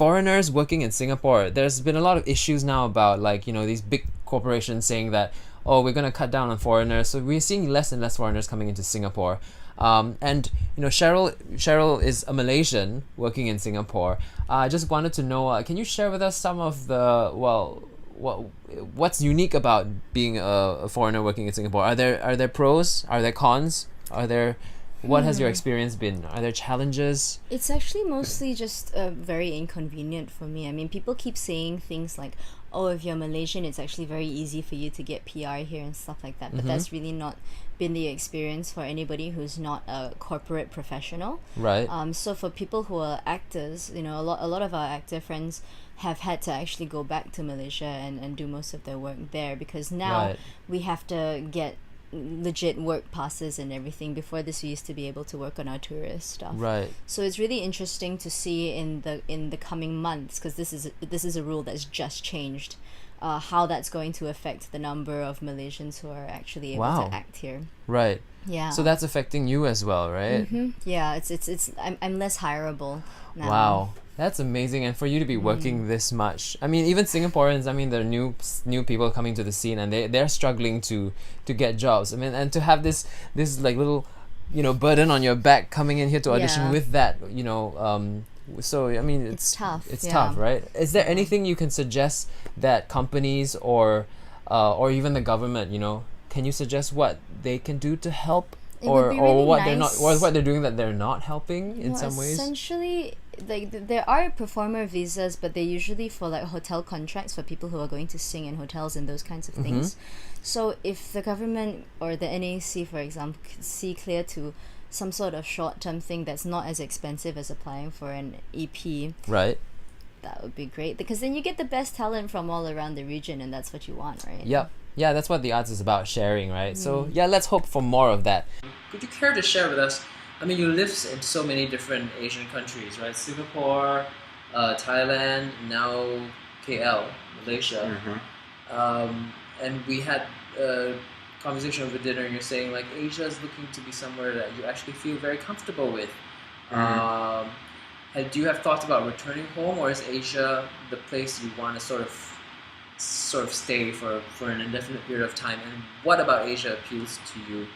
foreigners working in Singapore, there's been a lot of issues now about like, these big corporations saying that, oh, we're going to cut down on foreigners. So we're seeing less and less foreigners coming into Singapore. And Cheryl is a Malaysian working in Singapore. I just wanted to know, can you share with us some of the, what's unique about being a foreigner working in Singapore? Are there pros? Are there cons? What has your experience been? Are there challenges? It's actually mostly just very inconvenient for me. I mean, people keep saying things like, oh, if you're Malaysian, it's actually very easy for you to get PR here and stuff like that. But that's really not been the experience for anybody who's not a corporate professional. Right. So for people who are actors, a lot of our actor friends have had to actually go back to Malaysia and do most of their work there, because now Right. we have to get legit work passes and everything. Before this, we used to be able to work on our tourist stuff. Right. So it's really interesting to see in the coming months, because this is a rule that's just changed, how that's going to affect the number of Malaysians who are actually able Wow. to act here. Right. Yeah. So that's affecting you as well, right? Yeah, it's I'm less hireable now. Wow, that's amazing. And for you to be working this much, I mean, even Singaporeans, I mean, there are new people coming to the scene, and they're struggling to get jobs. I mean, and to have this like little, burden on your back coming in here to audition Yeah. with that, so I mean, It's tough, It's yeah. tough, right? Is there anything you can suggest that companies or even the government, can you suggest what they can do to help? It would be Or really what they're not, nice. or what they're doing that they're not helping in Well, some ways? essentially, like there are performer visas, but they're usually for like hotel contracts for people who are going to sing in hotels and those kinds of things. So if the government or the NAC, for example, could see clear to some sort of short-term thing that's not as expensive as applying for an EP, Right. that would be great, because then you get the best talent from all around the region, and that's what you want, right? Yep. Yeah, that's what the arts is about, sharing, right? So yeah, let's hope for more of that. Could you care to share with us? I mean, you live in so many different Asian countries, right? Singapore, Thailand, now KL, Malaysia. And we had a conversation over dinner, and you're saying like Asia is looking to be somewhere that you actually feel very comfortable with. Do you have thoughts about returning home, or is Asia the place you want to sort of stay for an indefinite period of time? And what about Asia appeals to you?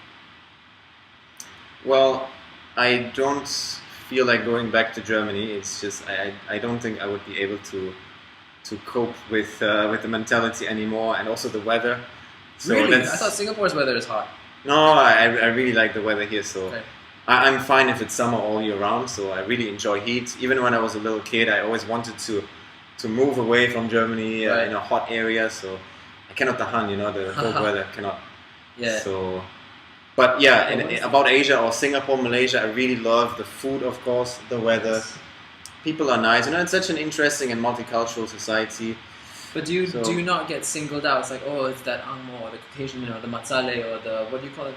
Well, I don't feel like going back to Germany. It's just I don't think I would be able to cope with the mentality anymore, and also the weather. So Really? I that's, thought Singapore's weather is hot. no, I really like the weather here. So Okay. I'm fine if it's summer all year round. So I really enjoy heat. Even when I was a little kid, I always wanted to move away from Germany Right. in a hot area. So I cannot tahan, the cold weather cannot. Yeah. So, but yeah, Yes. about Asia or Singapore, Malaysia, I really love the food, of course, the weather. Yes. People are nice. It's such an interesting and multicultural society. But do So- you not get singled out? It's like, oh, it's that Angmo or the Caucasian, the Matsale or the, what do you call it?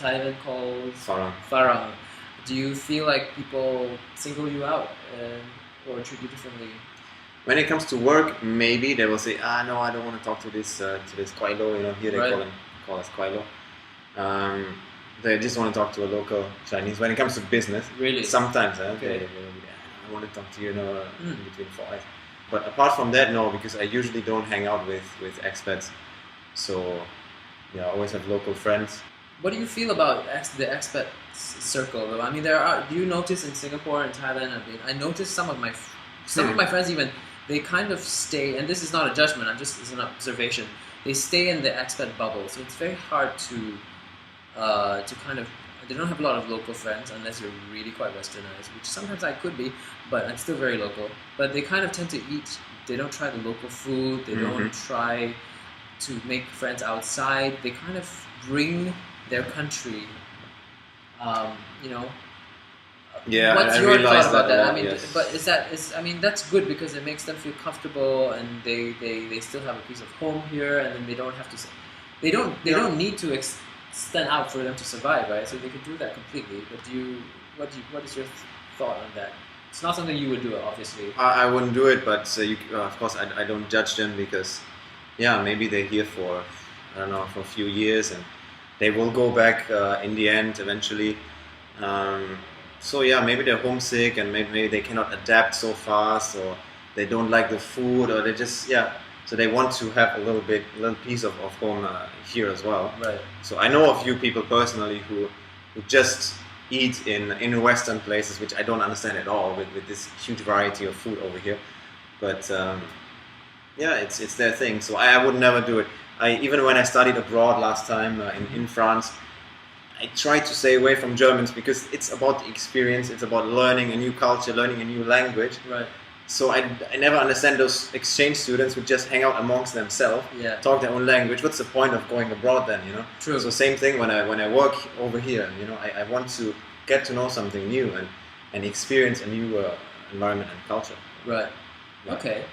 Thailand calls Farang. Farang. Do you feel like people single you out or treat you differently? When it comes to work, maybe they will say, no, I don't want to talk to this Kwailo. Here they Right. call us Kwailo. They just want to talk to a local Chinese. When it comes to business, Really? sometimes Okay. I want to talk to you, in between 4 eyes. But apart from that, no, because I usually don't hang out with expats. So I always have local friends. What do you feel about the expat circle? Though? I mean, do you notice in Singapore and Thailand? I mean, I noticed some of my friends even, they kind of stay, and this is not a judgment. It's an observation. They stay in the expat bubble, so it's very hard to kind of. They don't have a lot of local friends unless you're really quite westernized, which sometimes I could be, but I'm still very local. But they kind of tend to eat. They don't try the local food. They don't try to make friends outside. They kind of bring their country. Yeah, What's I your thought realized about that? a lot, I mean, yes. but that's good because it makes them feel comfortable, and they still have a piece of home here, and then they don't have to. They don't need to extend out for them to survive, right? So they could do that completely. But what is your thought on that? It's not something you would do, obviously. I wouldn't do it, but of course I don't judge them because, maybe they're here for, I don't know, for a few years, and they will go back in the end eventually. So maybe they're homesick, and maybe they cannot adapt so fast, or they don't like the food, or they just so they want to have a little piece of home here as well. Right. So I know a few people personally who just eat in Western places, which I don't understand at all with this huge variety of food over here. But it's their thing. So I would never do it. Even when I studied abroad last time in France, I tried to stay away from Germans because it's about the experience. It's about learning a new culture, learning a new language. Right. So I never understand those exchange students who just hang out amongst themselves, talk their own language. What's the point of going abroad then, you know? True. So same thing when I work over here, you know, I want to get to know something new and experience a new environment and culture. Right. Yeah. Okay.